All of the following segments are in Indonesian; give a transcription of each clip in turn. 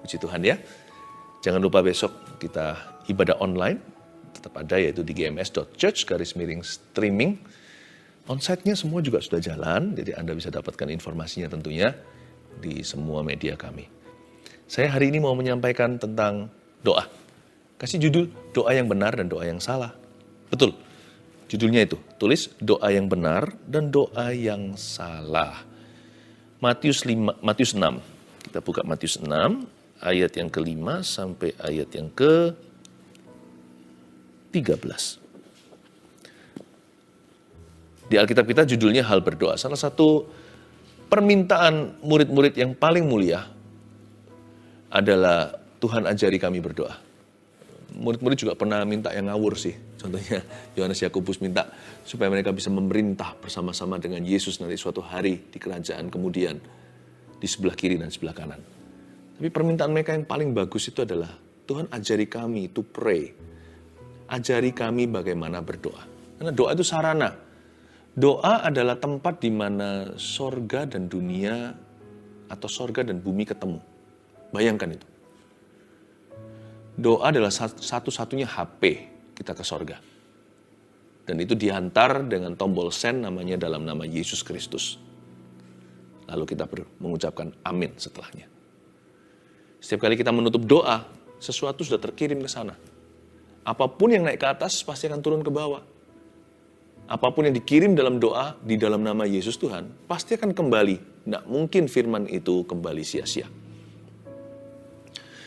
Puji Tuhan ya. Jangan lupa besok kita ibadah online. Tetap ada yaitu di gms.church/streaming. Onsite-nya semua juga sudah jalan. Jadi Anda bisa dapatkan informasinya tentunya di semua media kami. Saya hari ini mau menyampaikan tentang doa. Kasih judul doa yang benar dan doa yang salah. Betul. Judulnya itu, tulis doa yang benar dan doa yang salah. Matius 6. Kita buka Matius 6, ayat yang ke-5 sampai ayat yang ke-13. Di Alkitab kita judulnya hal berdoa. Salah satu permintaan murid-murid yang paling mulia adalah Tuhan ajari kami berdoa. Murid-murid juga pernah minta yang ngawur sih. Contohnya Yohanes Yakobus minta supaya mereka bisa memerintah bersama-sama dengan Yesus nanti suatu hari di kerajaan kemudian di sebelah kiri dan sebelah kanan. Tapi permintaan mereka yang paling bagus itu adalah Tuhan ajari kami to pray. Ajari kami bagaimana berdoa. Karena doa itu sarana. Doa adalah tempat di mana sorga dan dunia atau sorga dan bumi ketemu. Bayangkan itu. Doa adalah satu-satunya HP kita ke sorga. Dan itu dihantar dengan tombol send namanya dalam nama Yesus Kristus. Lalu kita mengucapkan amin setelahnya. Setiap kali kita menutup doa, sesuatu sudah terkirim ke sana. Apapun yang naik ke atas pasti akan turun ke bawah. Apapun yang dikirim dalam doa di dalam nama Yesus Tuhan, pasti akan kembali. Tidak mungkin firman itu kembali sia-sia.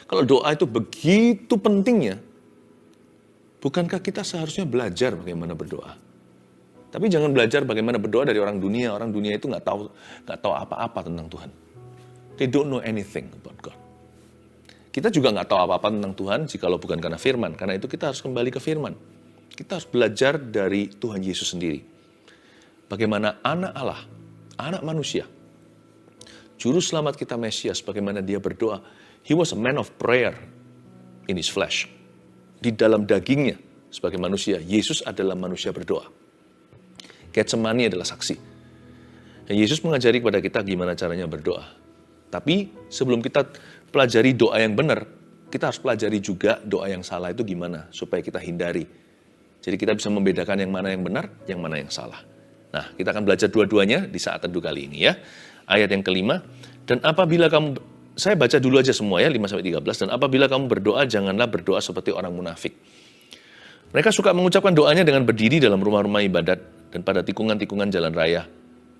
Kalau doa itu begitu pentingnya, bukankah kita seharusnya belajar bagaimana berdoa? Tapi jangan belajar bagaimana berdoa dari orang dunia. Orang dunia itu nggak tahu apa-apa tentang Tuhan. They don't know anything about God. Kita juga nggak tahu apa-apa tentang Tuhan jikalau bukan karena firman. Karena itu kita harus kembali ke firman. Kita harus belajar dari Tuhan Yesus sendiri. Bagaimana anak Allah, anak manusia, juru selamat kita Mesias, bagaimana dia berdoa. He was a man of prayer in his flesh. Di dalam dagingnya sebagai manusia, Yesus adalah manusia berdoa. Getsemani adalah saksi. Dan Yesus mengajari kepada kita gimana caranya berdoa. Tapi sebelum kita pelajari doa yang benar, kita harus pelajari juga doa yang salah itu gimana supaya kita hindari. Jadi kita bisa membedakan yang mana yang benar, yang mana yang salah. Nah, kita akan belajar dua-duanya di saat teduh kali ini ya. Ayat yang ke-5, dan apabila kamu, saya baca dulu aja semua ya, 5-13. Dan apabila kamu berdoa, janganlah berdoa seperti orang munafik. Mereka suka mengucapkan doanya dengan berdiri dalam rumah-rumah ibadat dan pada tikungan-tikungan jalan raya,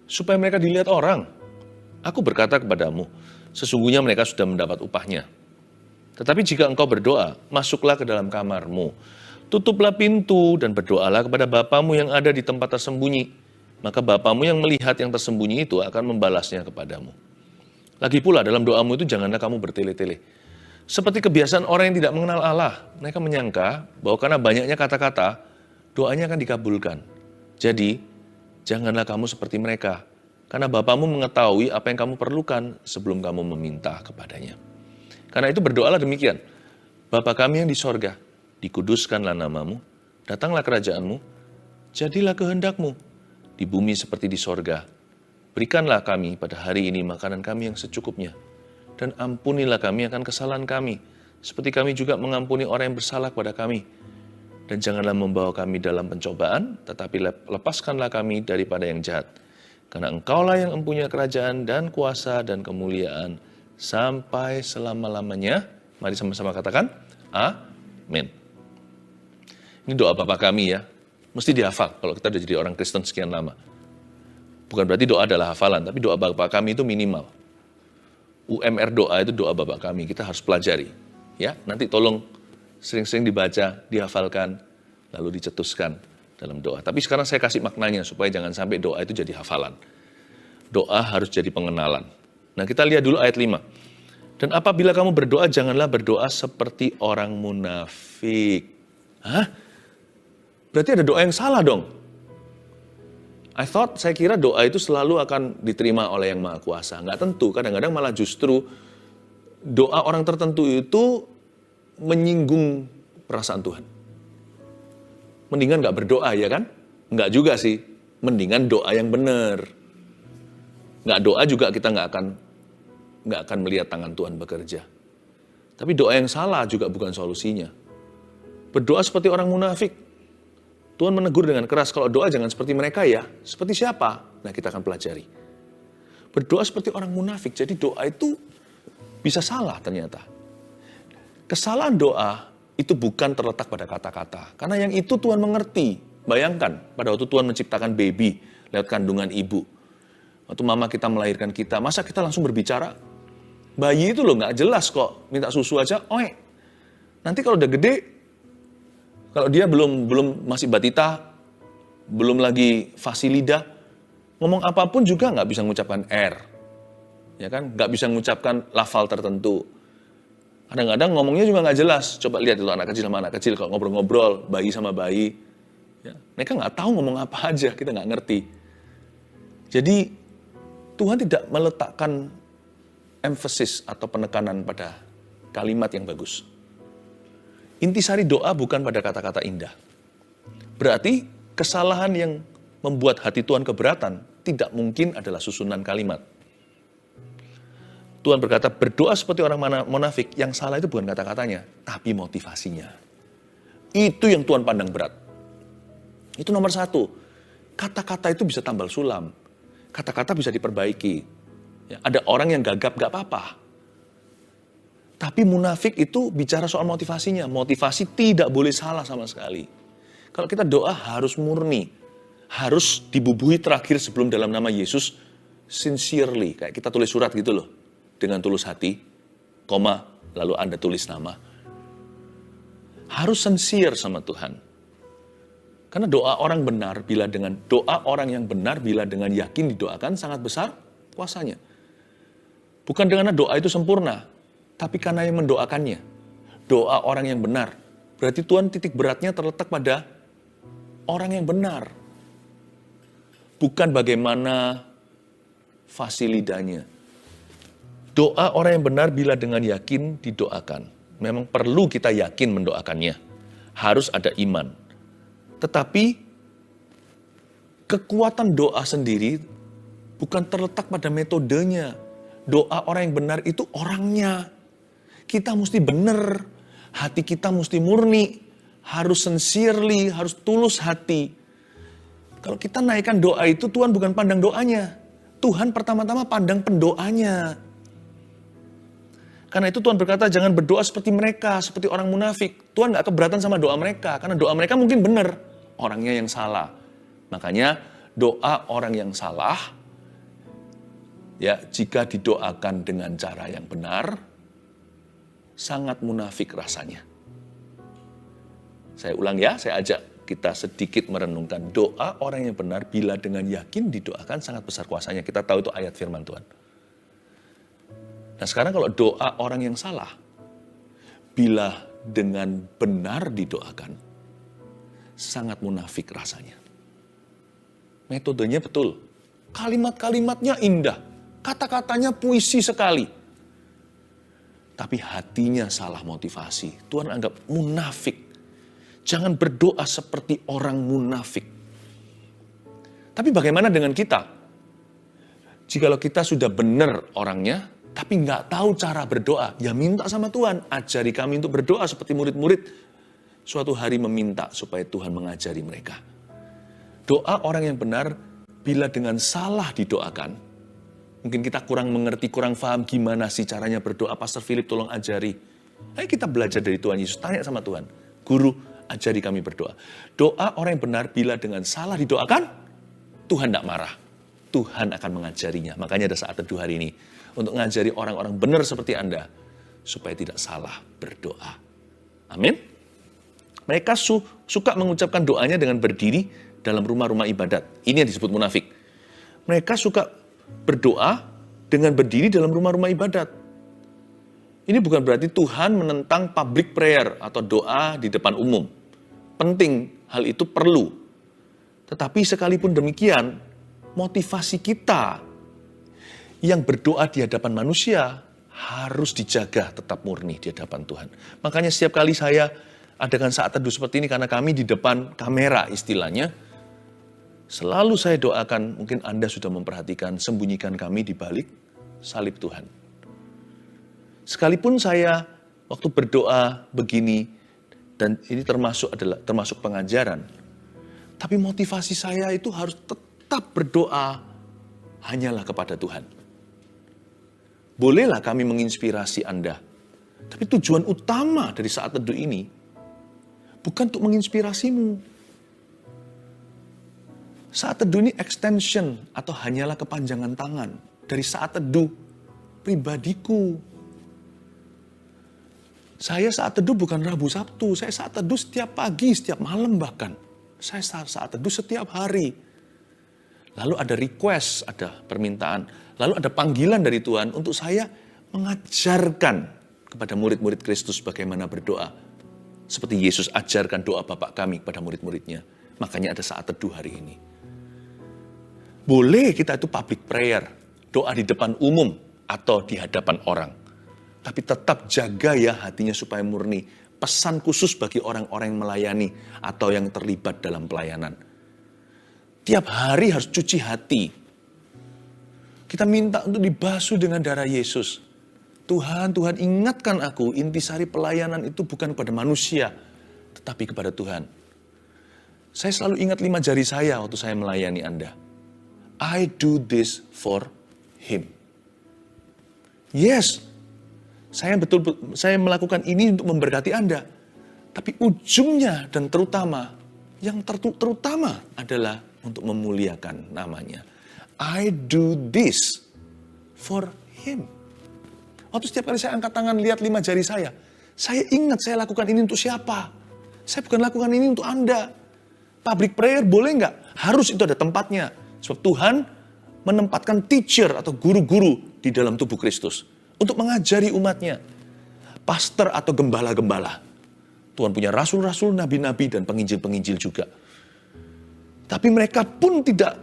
supaya mereka dilihat orang. Aku berkata kepadamu, sesungguhnya mereka sudah mendapat upahnya. Tetapi jika engkau berdoa, masuklah ke dalam kamarmu, tutuplah pintu dan berdoalah kepada Bapamu yang ada di tempat tersembunyi. Maka Bapamu yang melihat yang tersembunyi itu akan membalasnya kepadamu. Lagi pula dalam doamu itu janganlah kamu bertele-tele. Seperti kebiasaan orang yang tidak mengenal Allah. Mereka menyangka bahwa karena banyaknya kata-kata, doanya akan dikabulkan. Jadi, janganlah kamu seperti mereka. Karena Bapamu mengetahui apa yang kamu perlukan sebelum kamu meminta kepadanya. Karena itu berdoalah demikian. Bapa kami yang di sorga, dikuduskanlah namamu, datanglah kerajaanmu, jadilah kehendakmu, di bumi seperti di sorga. Berikanlah kami pada hari ini makanan kami yang secukupnya. Dan ampunilah kami akan kesalahan kami, seperti kami juga mengampuni orang yang bersalah kepada kami. Dan janganlah membawa kami dalam pencobaan, tetapi lepaskanlah kami daripada yang jahat. Karena engkaulah yang mempunyai kerajaan dan kuasa dan kemuliaan sampai selama-lamanya. Mari sama-sama katakan, amin. Ini doa Bapa kami ya, mesti dihafal kalau kita sudah jadi orang Kristen sekian lama. Bukan berarti doa adalah hafalan, tapi doa Bapa kami itu minimal. UMR doa itu doa Bapa kami, kita harus pelajari. Ya, nanti tolong sering-sering dibaca, dihafalkan, lalu dicetuskan dalam doa. Tapi sekarang saya kasih maknanya supaya jangan sampai doa itu jadi hafalan. Doa harus jadi pengenalan. Nah, kita lihat dulu ayat 5. Dan apabila kamu berdoa, janganlah berdoa seperti orang munafik. Hah? Berarti ada doa yang salah dong. Saya kira doa itu selalu akan diterima oleh Yang Maha Kuasa. Nggak tentu, kadang-kadang malah justru doa orang tertentu itu menyinggung perasaan Tuhan. Mendingan nggak berdoa ya kan? Nggak juga sih, mendingan doa yang benar. Nggak doa juga kita nggak akan melihat tangan Tuhan bekerja. Tapi doa yang salah juga bukan solusinya. Berdoa seperti orang munafik. Tuhan menegur dengan keras, kalau doa jangan seperti mereka ya. Seperti siapa? Nah, kita akan pelajari. Berdoa seperti orang munafik, jadi doa itu bisa salah ternyata. Kesalahan doa itu bukan terletak pada kata-kata. Karena yang itu Tuhan mengerti. Bayangkan, pada waktu Tuhan menciptakan baby lewat kandungan ibu. Waktu mama kita melahirkan kita, masa kita langsung berbicara? Bayi itu loh nggak jelas kok, minta susu aja, oe. Nanti kalau udah gede, kalau dia belum masih batita, belum lagi fasilida, ngomong apapun juga nggak bisa mengucapkan R. Ya kan, nggak bisa mengucapkan lafal tertentu. Kadang-kadang ngomongnya juga nggak jelas. Coba lihat itu anak kecil sama anak kecil, kalau ngobrol-ngobrol, bayi sama bayi. Ya, mereka nggak tahu ngomong apa aja, kita nggak ngerti. Jadi, Tuhan tidak meletakkan emphasis atau penekanan pada kalimat yang bagus. Intisari doa bukan pada kata-kata indah. Berarti kesalahan yang membuat hati Tuhan keberatan tidak mungkin adalah susunan kalimat. Tuhan berkata, berdoa seperti orang munafik, yang salah itu bukan kata-katanya, tapi motivasinya. Itu yang Tuhan pandang berat. Itu nomor satu. Kata-kata itu bisa tambal sulam. Kata-kata bisa diperbaiki. Ya, ada orang yang gagap, gak apa-apa. Tapi munafik itu bicara soal motivasinya. Motivasi tidak boleh salah sama sekali. Kalau kita doa harus murni. Harus dibubuhi terakhir sebelum dalam nama Yesus, sincerely. Kayak kita tulis surat gitu loh. Dengan tulus hati, koma, lalu Anda tulis nama. Harus sincere sama Tuhan. Karena doa orang yang benar bila dengan yakin didoakan sangat besar kuasanya. Bukan karena doa itu sempurna, tapi karena yang mendoakannya. Doa orang yang benar. Berarti Tuhan titik beratnya terletak pada orang yang benar. Bukan bagaimana fasilidanya. Doa orang yang benar bila dengan yakin didoakan. Memang perlu kita yakin mendoakannya. Harus ada iman. Tetapi kekuatan doa sendiri bukan terletak pada metodenya. Doa orang yang benar itu orangnya. Kita mesti benar. Hati kita mesti murni. Harus sincerely, harus tulus hati. Kalau kita naikkan doa itu, Tuhan bukan pandang doanya. Tuhan pertama-tama pandang pendoanya. Karena itu Tuhan berkata, jangan berdoa seperti mereka, seperti orang munafik. Tuhan gak keberatan sama doa mereka, karena doa mereka mungkin benar. Orangnya yang salah. Makanya doa orang yang salah, ya, jika didoakan dengan cara yang benar, sangat munafik rasanya. Saya ulang ya, saya ajak kita sedikit merenungkan. Doa orang yang benar bila dengan yakin didoakan sangat besar kuasanya. Kita tahu itu ayat firman Tuhan. Nah sekarang kalau doa orang yang salah, bila dengan benar didoakan, sangat munafik rasanya. Metodenya betul. Kalimat-kalimatnya indah. Kata-katanya puisi sekali. Tapi hatinya salah motivasi. Tuhan anggap munafik. Jangan berdoa seperti orang munafik. Tapi bagaimana dengan kita? Jikalau kita sudah benar orangnya, tapi nggak tahu cara berdoa, ya minta sama Tuhan. Ajari kami untuk berdoa seperti murid-murid. Suatu hari meminta supaya Tuhan mengajari mereka. Doa orang yang benar, bila dengan salah didoakan, mungkin kita kurang mengerti, kurang paham gimana sih caranya berdoa. Pastor Philip tolong ajari. Ayo kita belajar dari Tuhan Yesus. Tanya sama Tuhan. Guru, ajari kami berdoa. Doa orang yang benar bila dengan salah didoakan, Tuhan tidak marah. Tuhan akan mengajarinya. Makanya ada saat teduh hari ini. Untuk mengajari orang-orang benar seperti Anda. Supaya tidak salah berdoa. Amin. Mereka suka mengucapkan doanya dengan berdiri dalam rumah-rumah ibadat. Ini yang disebut munafik. Mereka suka berdoa dengan berdiri dalam rumah-rumah ibadat. Ini bukan berarti Tuhan menentang public prayer atau doa di depan umum. Penting, hal itu perlu. Tetapi sekalipun demikian, motivasi kita yang berdoa di hadapan manusia harus dijaga tetap murni di hadapan Tuhan. Makanya setiap kali saya adakan saat teduh seperti ini, karena kami di depan kamera istilahnya, selalu saya doakan, mungkin Anda sudah memperhatikan, sembunyikan kami di balik salib Tuhan. Sekalipun saya waktu berdoa begini, dan ini termasuk pengajaran. Tapi motivasi saya itu harus tetap berdoa hanyalah kepada Tuhan. Bolehlah kami menginspirasi Anda. Tapi tujuan utama dari saat teduh ini bukan untuk menginspirasimu. Saat teduh ini extension atau hanyalah kepanjangan tangan dari saat teduh pribadiku. Saya saat teduh bukan Rabu Sabtu, saya saat teduh setiap pagi, setiap malam bahkan. Saya saat teduh setiap hari. Lalu ada request, ada permintaan. Lalu ada panggilan dari Tuhan untuk saya mengajarkan kepada murid-murid Kristus bagaimana berdoa. Seperti Yesus ajarkan doa Bapa kami kepada murid-muridnya. Makanya ada saat teduh hari ini. Boleh kita itu public prayer, doa di depan umum atau di hadapan orang. Tapi tetap jaga ya hatinya supaya murni. Pesan khusus bagi orang-orang yang melayani atau yang terlibat dalam pelayanan. Tiap hari harus cuci hati. Kita minta untuk dibasuh dengan darah Yesus. Tuhan ingatkan aku, intisari pelayanan itu bukan kepada manusia, tetapi kepada Tuhan. Saya selalu ingat 5 jari saya waktu saya melayani Anda. I do this for Him. Yes, saya melakukan ini untuk memberkati Anda. Tapi ujungnya dan terutama, yang terutama adalah untuk memuliakan namanya. I do this for Him. Waktu setiap kali saya angkat tangan lihat 5 jari saya ingat saya lakukan ini untuk siapa. Saya bukan lakukan ini untuk Anda. Public prayer boleh nggak? Harus itu ada tempatnya. Sebab Tuhan menempatkan teacher atau guru-guru di dalam tubuh Kristus. Untuk mengajari umatnya. Pastor atau gembala-gembala. Tuhan punya rasul-rasul, nabi-nabi, dan penginjil-penginjil juga. Tapi mereka pun tidak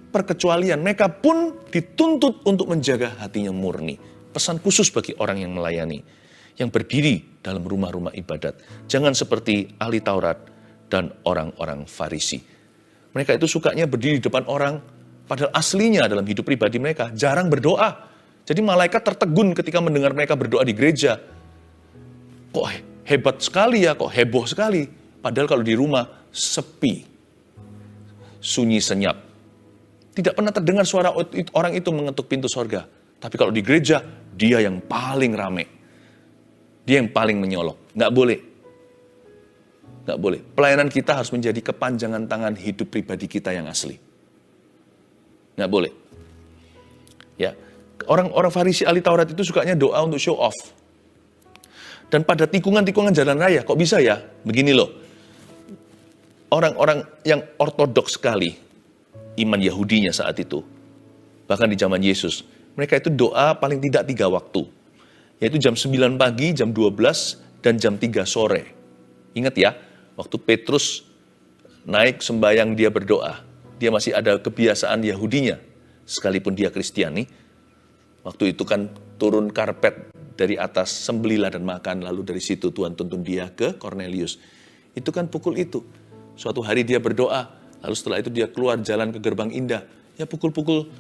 perkecualian. Mereka pun dituntut untuk menjaga hatinya murni. Pesan khusus bagi orang yang melayani. Yang berdiri dalam rumah-rumah ibadat. Jangan seperti ahli Taurat dan orang-orang Farisi. Mereka itu sukanya berdiri di depan orang. Padahal aslinya dalam hidup pribadi mereka jarang berdoa. Jadi malaikat tertegun ketika mendengar mereka berdoa di gereja. Kok hebat sekali ya, kok heboh sekali. Padahal kalau di rumah sepi, sunyi senyap. Tidak pernah terdengar suara orang itu mengetuk pintu sorga. Tapi kalau di gereja, dia yang paling rame. Dia yang paling menyolok. Nggak boleh. Nggak boleh. Pelayanan kita harus menjadi kepanjangan tangan hidup pribadi kita yang asli. Nggak boleh. Ya. Orang-orang Farisi ahli Taurat itu sukanya doa untuk show off. Dan pada tikungan-tikungan jalan raya, kok bisa ya? Begini loh. Orang-orang yang ortodoks sekali, iman Yahudinya saat itu, bahkan di zaman Yesus, mereka itu doa paling tidak 3 waktu. Yaitu jam 9 pagi, jam 12, dan jam 3 sore. Ingat ya, waktu Petrus naik sembahyang dia berdoa, dia masih ada kebiasaan Yahudinya, sekalipun dia Kristiani. Waktu itu kan turun karpet dari atas, sembelilah dan makan, lalu dari situ Tuhan tuntun dia ke Cornelius. Itu kan pukul itu. Suatu hari dia berdoa, lalu setelah itu dia keluar jalan ke gerbang indah. Ya pukul-pukul,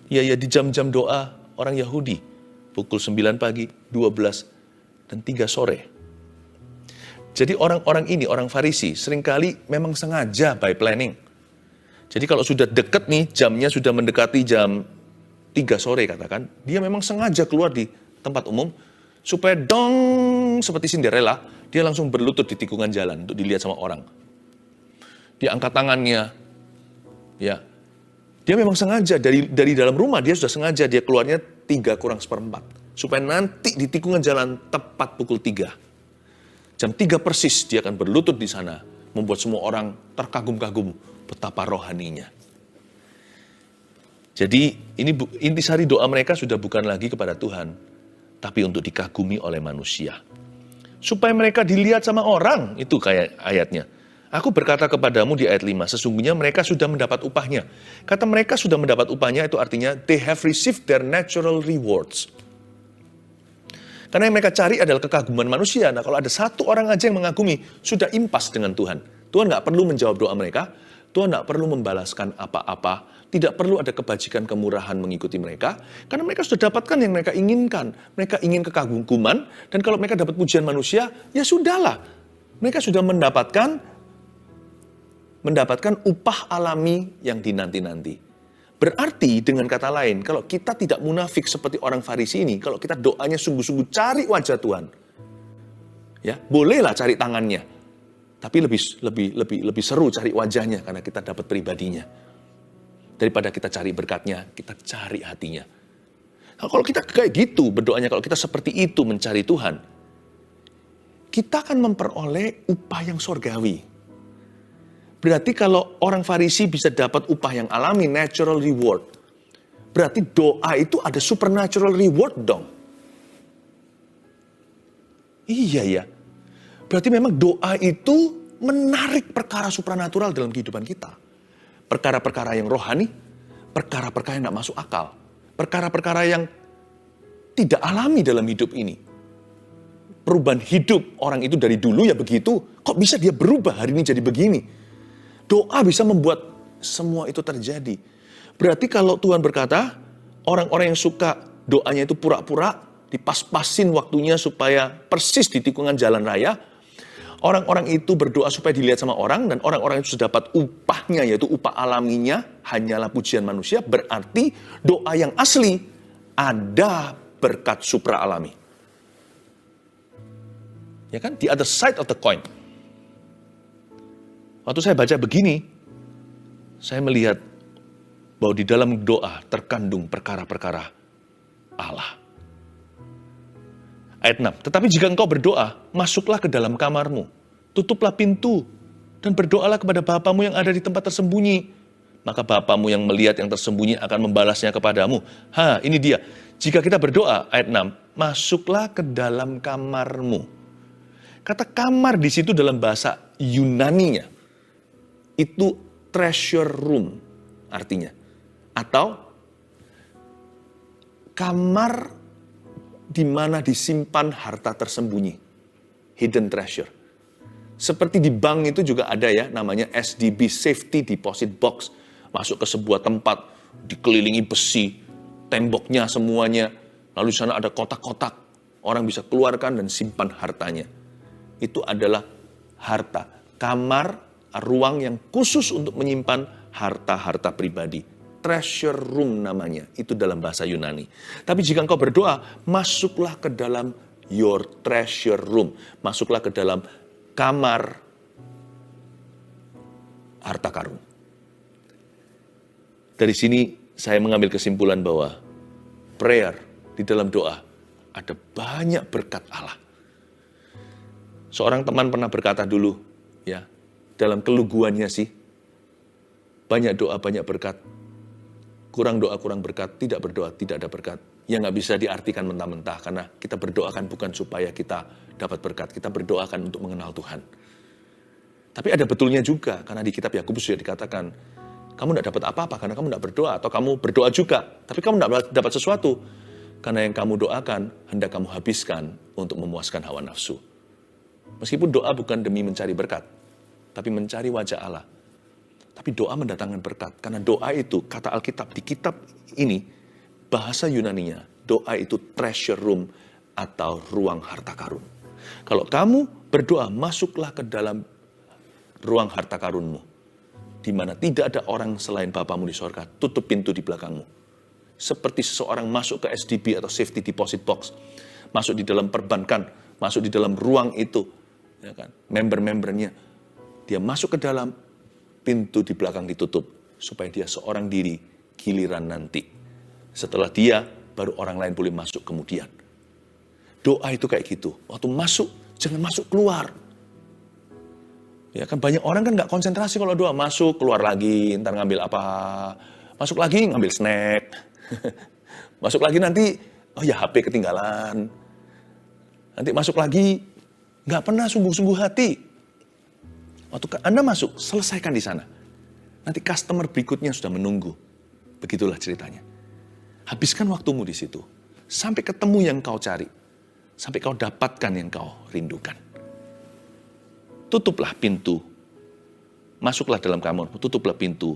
ya di jam-jam doa orang Yahudi. Pukul 9 pagi, 12, dan 3 sore. Jadi orang-orang ini, orang Farisi, seringkali memang sengaja by planning. Jadi kalau sudah dekat nih, jamnya sudah mendekati jam 3 sore katakan, dia memang sengaja keluar di tempat umum, supaya dong seperti Cinderella, dia langsung berlutut di tikungan jalan untuk dilihat sama orang. Dia angkat tangannya, ya. Dia memang sengaja, dari dalam rumah dia sudah sengaja, dia keluarnya 3:4, supaya nanti di tikungan jalan tepat pukul 3. Jam 3 persis dia akan berlutut di sana, membuat semua orang terkagum-kagum betapa rohaninya. Jadi intisari doa mereka sudah bukan lagi kepada Tuhan, tapi untuk dikagumi oleh manusia. Supaya mereka dilihat sama orang, itu kayak ayatnya. Aku berkata kepadamu di ayat 5, sesungguhnya mereka sudah mendapat upahnya. Kata mereka sudah mendapat upahnya itu artinya they have received their natural rewards. Karena yang mereka cari adalah kekaguman manusia. Nah kalau ada satu orang aja yang mengagumi, sudah impas dengan Tuhan. Tuhan nggak perlu menjawab doa mereka, Tuhan nggak perlu membalaskan apa-apa, Tidak perlu ada kebajikan kemurahan mengikuti mereka, karena mereka sudah dapatkan yang mereka inginkan. Mereka ingin kekaguman, dan kalau mereka dapat pujian manusia, ya sudahlah. Mereka sudah mendapatkan upah alami yang dinanti-nanti. Berarti dengan kata lain, kalau kita tidak munafik seperti orang Farisi ini, kalau kita doanya sungguh-sungguh cari wajah Tuhan, ya bolehlah cari tangannya, tapi lebih seru cari wajahnya karena kita dapat pribadinya. Daripada kita cari berkatnya, kita cari hatinya. Nah, kalau kita kayak gitu berdoanya, kalau kita seperti itu mencari Tuhan, kita akan memperoleh upah yang sorgawi. Berarti kalau orang Farisi bisa dapat upah yang alami, natural reward, berarti doa itu ada supernatural reward dong. Iya ya. Berarti memang doa itu menarik perkara supranatural dalam kehidupan kita. Perkara-perkara yang rohani, perkara-perkara yang tidak masuk akal, perkara-perkara yang tidak alami dalam hidup ini. Perubahan hidup orang itu dari dulu ya begitu, kok bisa dia berubah hari ini jadi begini? Doa bisa membuat semua itu terjadi. Berarti kalau Tuhan berkata, orang-orang yang suka doanya itu pura-pura, dipas-pasin waktunya supaya persis di tikungan jalan raya, orang-orang itu berdoa supaya dilihat sama orang, dan orang-orang itu sudah dapat upahnya, yaitu upah alaminya, hanyalah pujian manusia, berarti doa yang asli ada berkat supra alami. Ya kan? The other side of the coin. Waktu saya baca begini, saya melihat bahwa di dalam doa terkandung perkara-perkara Allah. Ayat 6, tetapi jika engkau berdoa, masuklah ke dalam kamarmu, tutuplah pintu, dan berdoalah kepada Bapamu yang ada di tempat tersembunyi. Maka Bapamu yang melihat yang tersembunyi akan membalasnya kepadamu. Ini dia. Jika kita berdoa, ayat 6, masuklah ke dalam kamarmu. Kata kamar di situ dalam bahasa Yunaninya, itu treasure room artinya. Atau kamar di mana disimpan harta tersembunyi, hidden treasure. Seperti di bank itu juga ada ya, namanya SDB, Safety Deposit Box. Masuk ke sebuah tempat, dikelilingi besi, temboknya semuanya, lalu di sana ada kotak-kotak, orang bisa keluarkan dan simpan hartanya. Itu adalah harta, kamar, ruang yang khusus untuk menyimpan harta-harta pribadi. Treasure room namanya, itu dalam bahasa Yunani. Tapi jika engkau berdoa, masuklah ke dalam your treasure room. Masuklah ke dalam kamar harta karun. Dari sini saya mengambil kesimpulan bahwa prayer di dalam doa ada banyak berkat Allah. Seorang teman pernah berkata dulu, ya, dalam keluguannya sih, banyak doa, banyak berkat. Kurang doa, kurang berkat, tidak berdoa, tidak ada berkat. Yang nggak bisa diartikan mentah-mentah, karena kita berdoakan bukan supaya kita dapat berkat, kita berdoakan untuk mengenal Tuhan. Tapi ada betulnya juga, karena di kitab Yakobus sudah dikatakan, kamu nggak dapat apa-apa karena kamu nggak berdoa, atau kamu berdoa juga, tapi kamu nggak dapat sesuatu, karena yang kamu doakan hendak kamu habiskan untuk memuaskan hawa nafsu. Meskipun doa bukan demi mencari berkat, tapi mencari wajah Allah. Tapi doa mendatangkan berkat. Karena doa itu, kata Alkitab, di kitab ini, bahasa Yunaninya, doa itu treasure room atau ruang harta karun. Kalau kamu berdoa, masuklah ke dalam ruang harta karunmu. Di mana tidak ada orang selain Bapamu di sorga. Tutup pintu di belakangmu. Seperti seseorang masuk ke SDB atau Safety Deposit Box. Masuk di dalam perbankan, masuk di dalam ruang itu. Ya kan? Member-membernya. Dia masuk ke dalam, pintu di belakang ditutup, supaya dia seorang diri, giliran nanti. Setelah dia, baru orang lain boleh masuk kemudian. Doa itu kayak gitu. Waktu masuk, jangan masuk keluar. Ya kan banyak orang kan nggak konsentrasi kalau doa. Masuk, keluar lagi, ntar ngambil apa. Masuk lagi, ngambil snack. Masuk lagi nanti, oh ya HP ketinggalan. Nanti masuk lagi, nggak pernah sungguh-sungguh hati. Waktu Anda masuk, selesaikan di sana. Nanti customer berikutnya sudah menunggu. Begitulah ceritanya. Habiskan waktumu di situ. Sampai ketemu yang kau cari. Sampai kau dapatkan yang kau rindukan. Tutuplah pintu. Masuklah dalam kamar, tutuplah pintu.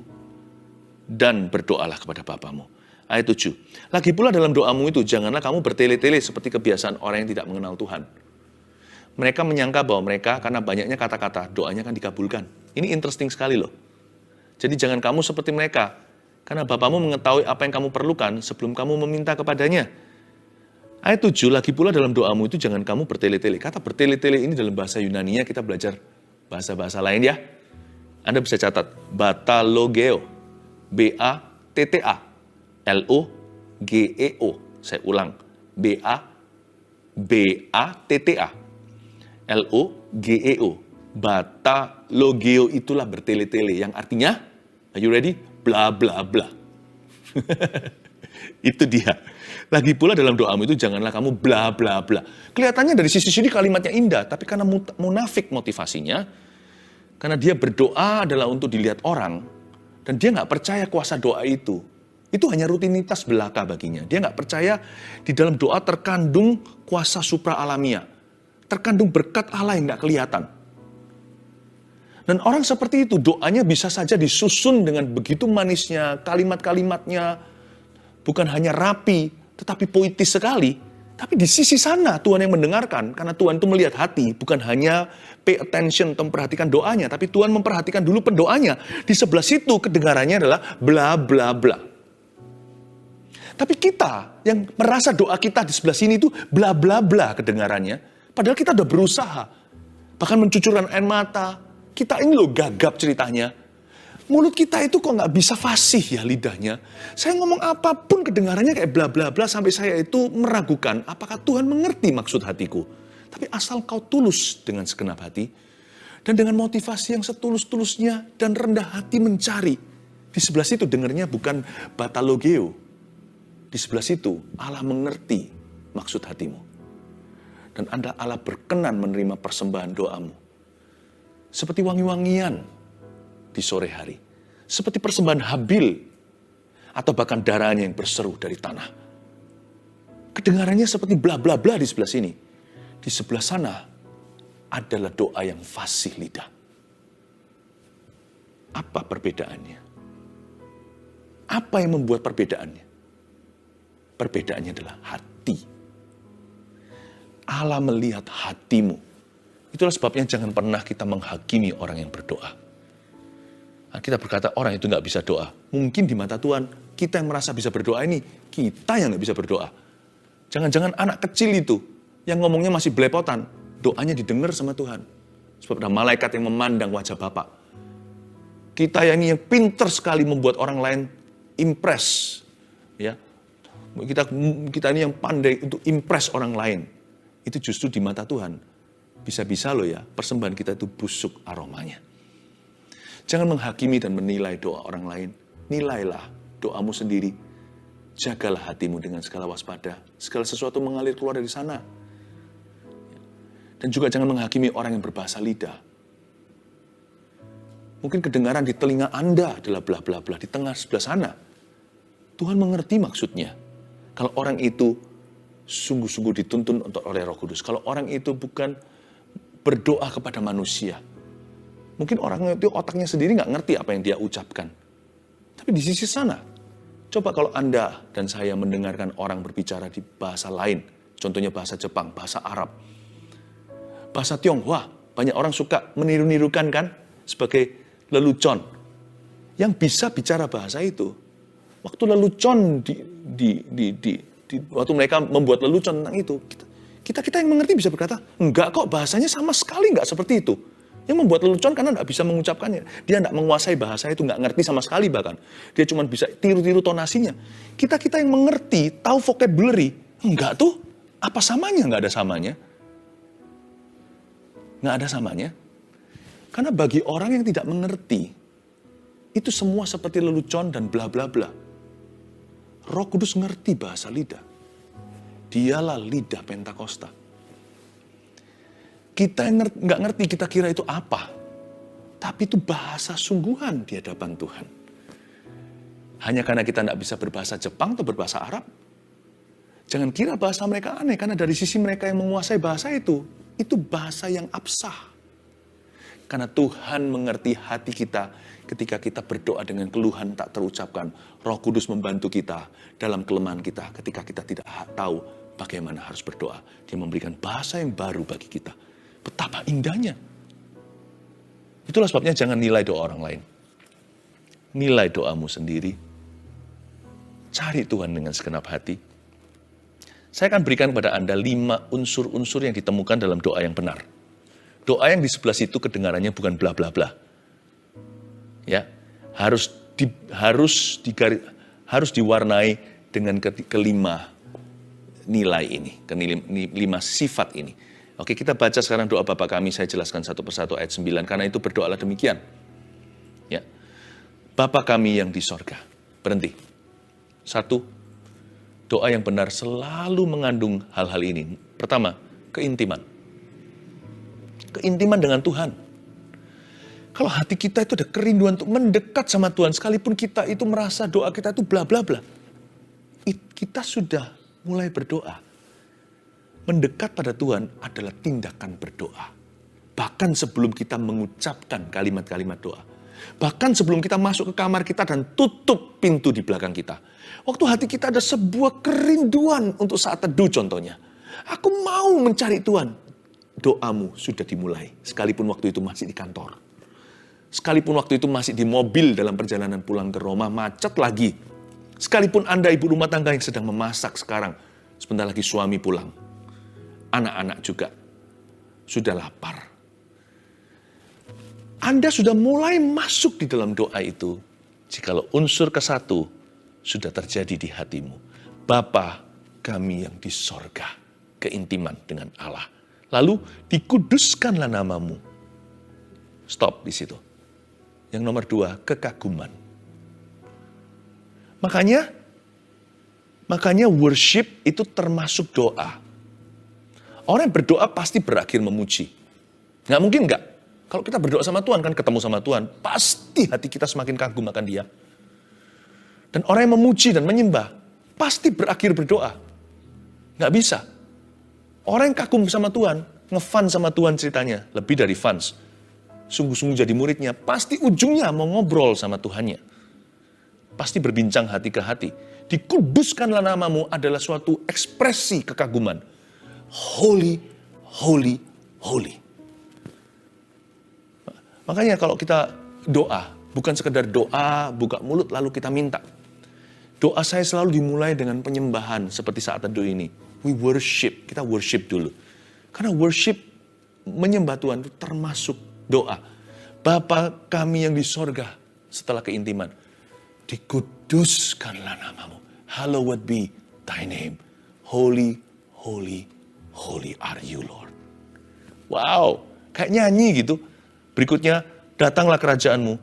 dan berdoalah kepada Bapamu. Ayat 7. Lagi pula dalam doamu itu, janganlah kamu bertele-tele seperti kebiasaan orang yang tidak mengenal Tuhan. Mereka menyangka bahwa mereka, karena banyaknya kata-kata, doanya akan dikabulkan. Ini interesting sekali loh. Jadi jangan kamu seperti mereka, karena Bapamu mengetahui apa yang kamu perlukan sebelum kamu meminta kepadanya. Ayat 7, lagi pula dalam doamu itu jangan kamu bertele-tele. Kata bertele-tele ini dalam bahasa Yunani-nya, kita belajar bahasa-bahasa lain ya. Anda bisa catat, batalogeo, B-A-T-T-A, L-O-G-E-O. Saya ulang, B-A-T-T-A, L-O-G-E-O. Batalogeo itulah bertele-tele, yang artinya, are you ready? Bla bla bla. Itu dia. Lagi pula dalam doamu itu janganlah kamu bla bla bla. Kelihatannya dari sisi sini kalimatnya indah, tapi karena munafik motivasinya, karena dia berdoa adalah untuk dilihat orang, dan dia nggak percaya kuasa doa itu. Itu hanya rutinitas belaka baginya. Dia nggak percaya di dalam doa terkandung kuasa supra alamiah, terkandung berkat Allah yang nggak kelihatan. Dan orang seperti itu doanya bisa saja disusun dengan begitu manisnya, kalimat-kalimatnya bukan hanya rapi, tetapi puitis sekali. Tapi di sisi sana Tuhan yang mendengarkan, karena Tuhan itu melihat hati, bukan hanya pay attention atau memperhatikan doanya, tapi Tuhan memperhatikan dulu pendoanya. Di sebelah situ kedengarannya adalah bla bla bla. Tapi kita yang merasa doa kita di sebelah sini itu bla bla bla kedengarannya, padahal kita udah berusaha, bahkan mencucurkan air mata. Kita ini loh gagap ceritanya. Mulut kita itu kok nggak bisa fasih ya lidahnya. Saya ngomong apapun kedengarannya kayak bla bla bla sampai saya itu meragukan apakah Tuhan mengerti maksud hatiku. Tapi asal kau tulus dengan segenap hati dan dengan motivasi yang setulus-tulusnya dan rendah hati mencari. Di sebelah situ dengarnya bukan batalogeo. Di sebelah situ Allah mengerti maksud hatimu. Dan Allah berkenan menerima persembahan doamu. Seperti wangi-wangian di sore hari. Seperti persembahan Habil. Atau bahkan darahnya yang berseru dari tanah. Kedengarannya seperti bla bla bla di sebelah sini. Di sebelah sana adalah doa yang fasih lidah. Apa perbedaannya? Apa yang membuat perbedaannya? Perbedaannya adalah hati. Allah melihat hatimu. Itulah sebabnya jangan pernah kita menghakimi orang yang berdoa. Nah, kita berkata orang itu nggak bisa doa. Mungkin di mata Tuhan, kita yang merasa bisa berdoa ini, kita yang nggak bisa berdoa. Jangan-jangan anak kecil itu, yang ngomongnya masih belepotan, doanya didengar sama Tuhan. Sebab ada malaikat yang memandang wajah Bapa. Kita yang pinter sekali membuat orang lain impress. Ya, kita ini yang pandai untuk impress orang lain. Itu justru di mata Tuhan. Bisa-bisa loh ya, persembahan kita itu busuk aromanya. Jangan menghakimi dan menilai doa orang lain. Nilailah doamu sendiri. Jagalah hatimu dengan segala waspada. Segala sesuatu mengalir keluar dari sana. Dan juga jangan menghakimi orang yang berbahasa lidah. Mungkin kedengaran di telinga Anda adalah bla bla bla di tengah sebelah sana. Tuhan mengerti maksudnya. Kalau orang itu sungguh-sungguh dituntun oleh Roh Kudus. Kalau orang itu bukan berdoa kepada manusia. Mungkin orang itu otaknya sendiri nggak ngerti apa yang dia ucapkan. Tapi di sisi sana, coba kalau Anda dan saya mendengarkan orang berbicara di bahasa lain, contohnya bahasa Jepang, bahasa Arab, bahasa Tionghoa, banyak orang suka meniru-nirukan kan, sebagai lelucon. Yang bisa bicara bahasa itu, waktu lelucon waktu mereka membuat lelucon tentang itu, kita yang mengerti bisa berkata, enggak kok bahasanya sama sekali enggak seperti itu. Yang membuat lelucon karena enggak bisa mengucapkannya. Dia enggak menguasai bahasa itu, enggak ngerti sama sekali bahkan. Dia cuma bisa tiru-tiru tonasinya. Kita yang mengerti, tahu vocabulary, enggak tuh, apa samanya? Enggak ada samanya. Enggak ada samanya. Karena bagi orang yang tidak mengerti, itu semua seperti lelucon dan bla bla bla. Roh Kudus ngerti bahasa lidah. Dialah lidah Pentakosta. Kita yang nggak ngerti, kita kira itu apa. Tapi itu bahasa sungguhan di hadapan Tuhan. Hanya karena kita nggak bisa berbahasa Jepang atau berbahasa Arab. Jangan kira bahasa mereka aneh, karena dari sisi mereka yang menguasai bahasa itu bahasa yang absah. Karena Tuhan mengerti hati kita ketika kita berdoa dengan keluhan tak terucapkan. Roh Kudus membantu kita dalam kelemahan kita ketika kita tidak tahu bagaimana harus berdoa. Dia memberikan bahasa yang baru bagi kita. Betapa indahnya. Itulah sebabnya jangan nilai doa orang lain. Nilai doamu sendiri. Cari Tuhan dengan segenap hati. Saya akan berikan kepada Anda 5 unsur-unsur yang ditemukan dalam doa yang benar. Doa yang di sebelah situ kedengarannya bukan bla bla bla. Ya, harus diwarnai dengan kelima nilai ini, kelima sifat ini. Oke, kita baca sekarang doa Bapa kami, saya jelaskan satu persatu ayat 9, karena itu berdoalah demikian. Ya. Bapa kami yang di sorga. Berhenti. 1, doa yang benar selalu mengandung hal-hal ini. Pertama, keintiman. Keintiman dengan Tuhan. Kalau hati kita itu ada kerinduan untuk mendekat sama Tuhan, sekalipun kita itu merasa doa kita itu bla bla bla, kita sudah mulai berdoa. Mendekat pada Tuhan adalah tindakan berdoa. Bahkan sebelum kita mengucapkan kalimat-kalimat doa. Bahkan sebelum kita masuk ke kamar kita dan tutup pintu di belakang kita. Waktu hati kita ada sebuah kerinduan untuk saat teduh contohnya. Aku mau mencari Tuhan. Doamu sudah dimulai, sekalipun waktu itu masih di kantor. Sekalipun waktu itu masih di mobil dalam perjalanan pulang ke Roma, macet lagi. Sekalipun Anda ibu rumah tangga yang sedang memasak sekarang, sebentar lagi suami pulang. Anak-anak juga sudah lapar. Anda sudah mulai masuk di dalam doa itu, jikalau unsur ke-1 sudah terjadi di hatimu. Bapa kami yang di sorga, keintiman dengan Allah. Lalu dikuduskanlah namamu. Stop di situ. Yang nomor 2, kekaguman. Makanya worship itu termasuk doa. Orang yang berdoa pasti berakhir memuji. Nggak mungkin nggak. Kalau kita berdoa sama Tuhan, kan ketemu sama Tuhan, pasti hati kita semakin kagum akan Dia. Dan orang yang memuji dan menyembah, pasti berakhir berdoa. Nggak bisa. Orang yang kagum sama Tuhan, ngefans sama Tuhan ceritanya, lebih dari fans. Sungguh-sungguh jadi muridnya, pasti ujungnya mau ngobrol sama Tuhannya. Pasti berbincang hati ke hati. Dikuduskanlah namamu adalah suatu ekspresi kekaguman. Holy, holy, holy. Makanya kalau kita doa, bukan sekedar doa, buka mulut lalu kita minta. Doa saya selalu dimulai dengan penyembahan seperti saat teduh ini. We worship, kita worship dulu. Karena worship, menyembah Tuhan itu termasuk doa. Bapa kami yang di sorga, setelah keintiman. Dikuduskanlah namamu. Hallowed be thy name. Holy, holy, holy are you Lord. Wow, kayak nyanyi gitu. Berikutnya, datanglah kerajaanmu.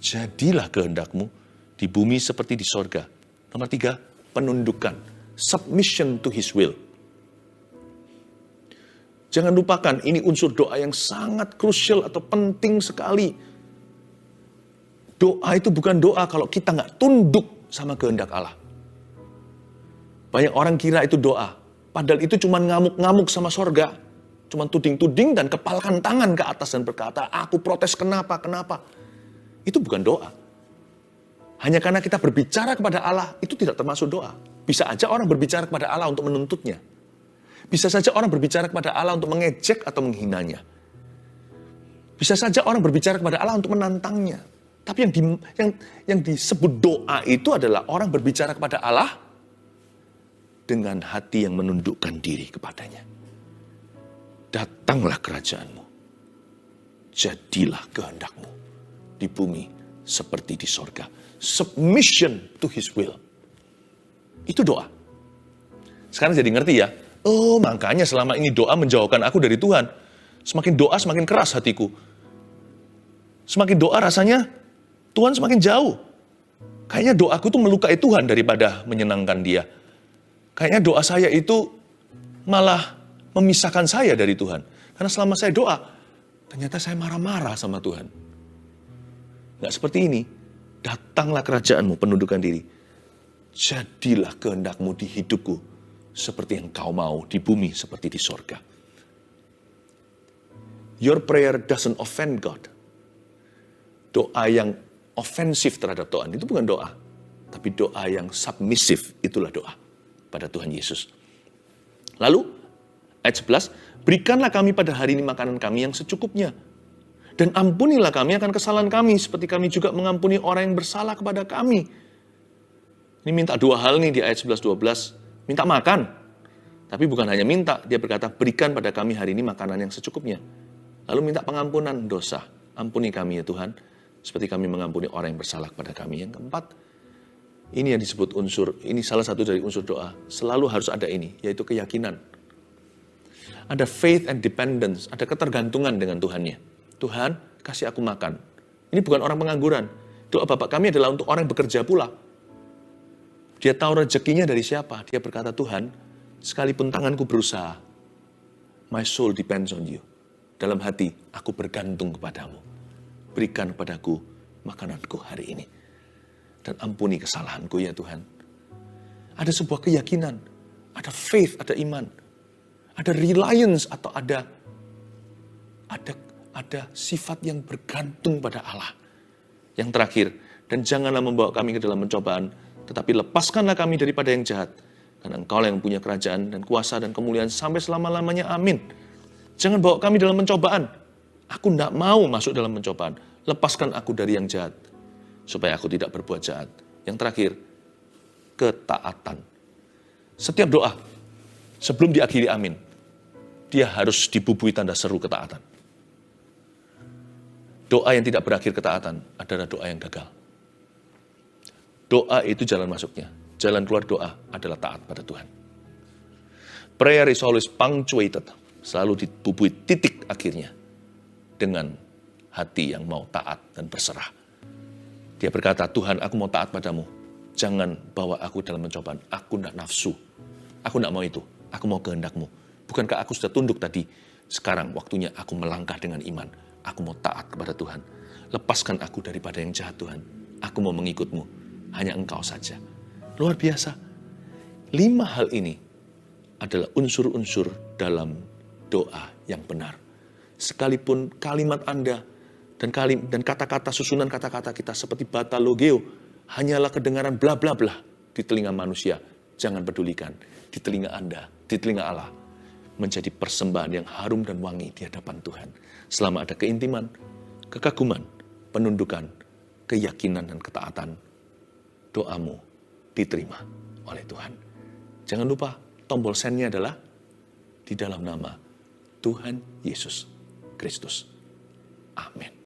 Jadilah kehendakmu di bumi seperti di sorga. Nomor 3, penundukan. Submission to His will. Jangan lupakan, ini unsur doa yang sangat krusial atau penting sekali. Doa itu bukan doa kalau kita nggak tunduk sama kehendak Allah. Banyak orang kira itu doa. Padahal itu cuma ngamuk-ngamuk sama sorga. Cuma tuding-tuding dan kepalkan tangan ke atas dan berkata, aku protes kenapa. Itu bukan doa. Hanya karena kita berbicara kepada Allah, itu tidak termasuk doa. Bisa aja orang berbicara kepada Allah untuk menuntutnya. Bisa saja orang berbicara kepada Allah untuk mengejek atau menghinanya. Bisa saja orang berbicara kepada Allah untuk menantangnya. Tapi yang disebut doa itu adalah orang berbicara kepada Allah dengan hati yang menundukkan diri kepadanya. Datanglah kerajaanmu. Jadilah kehendakmu di bumi seperti di sorga. Submission to His will. Itu doa. Sekarang jadi ngerti ya. Oh, makanya selama ini doa menjauhkan aku dari Tuhan. Semakin doa semakin keras hatiku. Semakin doa rasanya Tuhan semakin jauh. Kayaknya doaku tuh melukai Tuhan daripada menyenangkan Dia. Kayaknya doa saya itu malah memisahkan saya dari Tuhan. Karena selama saya doa, ternyata saya marah-marah sama Tuhan. Nggak seperti ini. Datanglah kerajaanmu, penundukan diri. Jadilah kehendakmu di hidupku seperti yang kau mau di bumi seperti di sorga. Your prayer doesn't offend God. Doa yang ofensif terhadap Tuhan itu bukan doa. Tapi doa yang submisif, itulah doa pada Tuhan Yesus. Lalu, ayat 11, berikanlah kami pada hari ini makanan kami yang secukupnya. Dan ampunilah kami akan kesalahan kami, seperti kami juga mengampuni orang yang bersalah kepada kami. Ini minta dua hal nih di ayat 11-12. Minta makan. Tapi bukan hanya minta, dia berkata, berikan pada kami hari ini makanan yang secukupnya. Lalu minta pengampunan dosa. Ampuni kami ya Tuhan, seperti kami mengampuni orang yang bersalah kepada kami. Yang keempat, ini yang disebut unsur, ini salah satu dari unsur doa. Selalu harus ada ini, yaitu keyakinan. Ada faith and dependence, ada ketergantungan dengan Tuhannya. Tuhan, kasih aku makan. Ini bukan orang pengangguran. Doa Bapak kami adalah untuk orang yang bekerja pula. Dia tahu rezekinya dari siapa. Dia berkata, Tuhan, sekalipun tanganku berusaha, my soul depends on you. Dalam hati, aku bergantung kepadamu. Berikan padaku makananku hari ini. Dan ampuni kesalahanku ya Tuhan. Ada sebuah keyakinan, ada faith, ada iman, ada reliance atau ada sifat yang bergantung pada Allah. Yang terakhir, dan janganlah membawa kami ke dalam pencobaan, tetapi lepaskanlah kami daripada yang jahat. Karena Engkau yang punya kerajaan dan kuasa dan kemuliaan sampai selama-lamanya. Amin. Jangan bawa kami dalam pencobaan. Aku tidak mau masuk dalam pencobaan. Lepaskan aku dari yang jahat, supaya aku tidak berbuat jahat. Yang terakhir, ketaatan. Setiap doa, sebelum diakhiri amin, dia harus dibubui tanda seru ketaatan. Doa yang tidak berakhir ketaatan adalah doa yang gagal. Doa itu jalan masuknya. Jalan keluar doa adalah taat pada Tuhan. Prayer is always punctuated. Selalu dibubui titik akhirnya. Dengan hati yang mau taat dan berserah. Dia berkata, Tuhan aku mau taat padamu. Jangan bawa aku dalam pencobaan. Aku tidak nafsu. Aku tidak mau itu. Aku mau kehendak-Mu. Bukankah aku sudah tunduk tadi? Sekarang waktunya aku melangkah dengan iman. Aku mau taat kepada Tuhan. Lepaskan aku daripada yang jahat Tuhan. Aku mau mengikut-Mu. Hanya Engkau saja. Luar biasa. 5 hal ini adalah unsur-unsur dalam doa yang benar. Sekalipun kalimat Anda dan kata-kata, susunan kata-kata kita seperti bata logeo, hanyalah kedengaran bla bla bla di telinga manusia. Jangan pedulikan. Di telinga Anda, di telinga Allah, menjadi persembahan yang harum dan wangi di hadapan Tuhan. Selama ada keintiman, kekaguman, penundukan, keyakinan dan ketaatan, doamu diterima oleh Tuhan. Jangan lupa, tombol send-nya adalah di dalam nama Tuhan Yesus Kristus. Amin.